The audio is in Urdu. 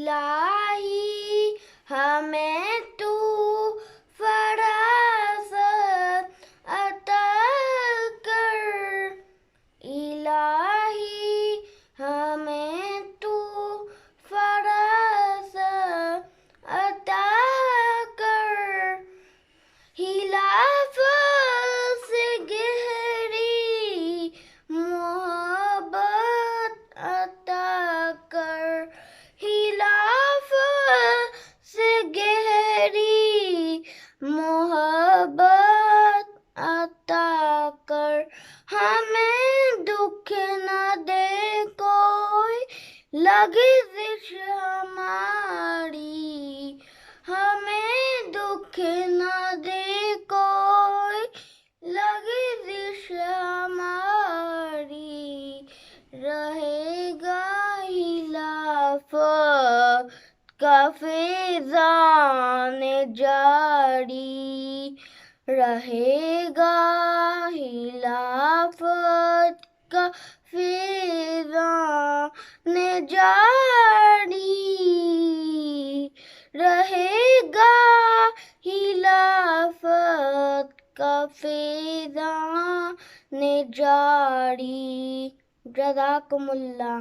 الہی ہمیں تو فراست عطا کر، الہی ہمیں تو فراست عطا کر، خلافت سے گہری محبت عطا کر، خلافت سے گہری محبت عطا کر، ہمیں دکھ نہ دے کوئی لغزش ہماری، ہمیں دکھ نہ دے کوئی لغزش ہماری، رہے گا خلافت کا فیضان جاری، رہے گا خلافت کا فیضان جاری، رہے گا خلافت کا فیضان جاری۔ جزاکم اللہ۔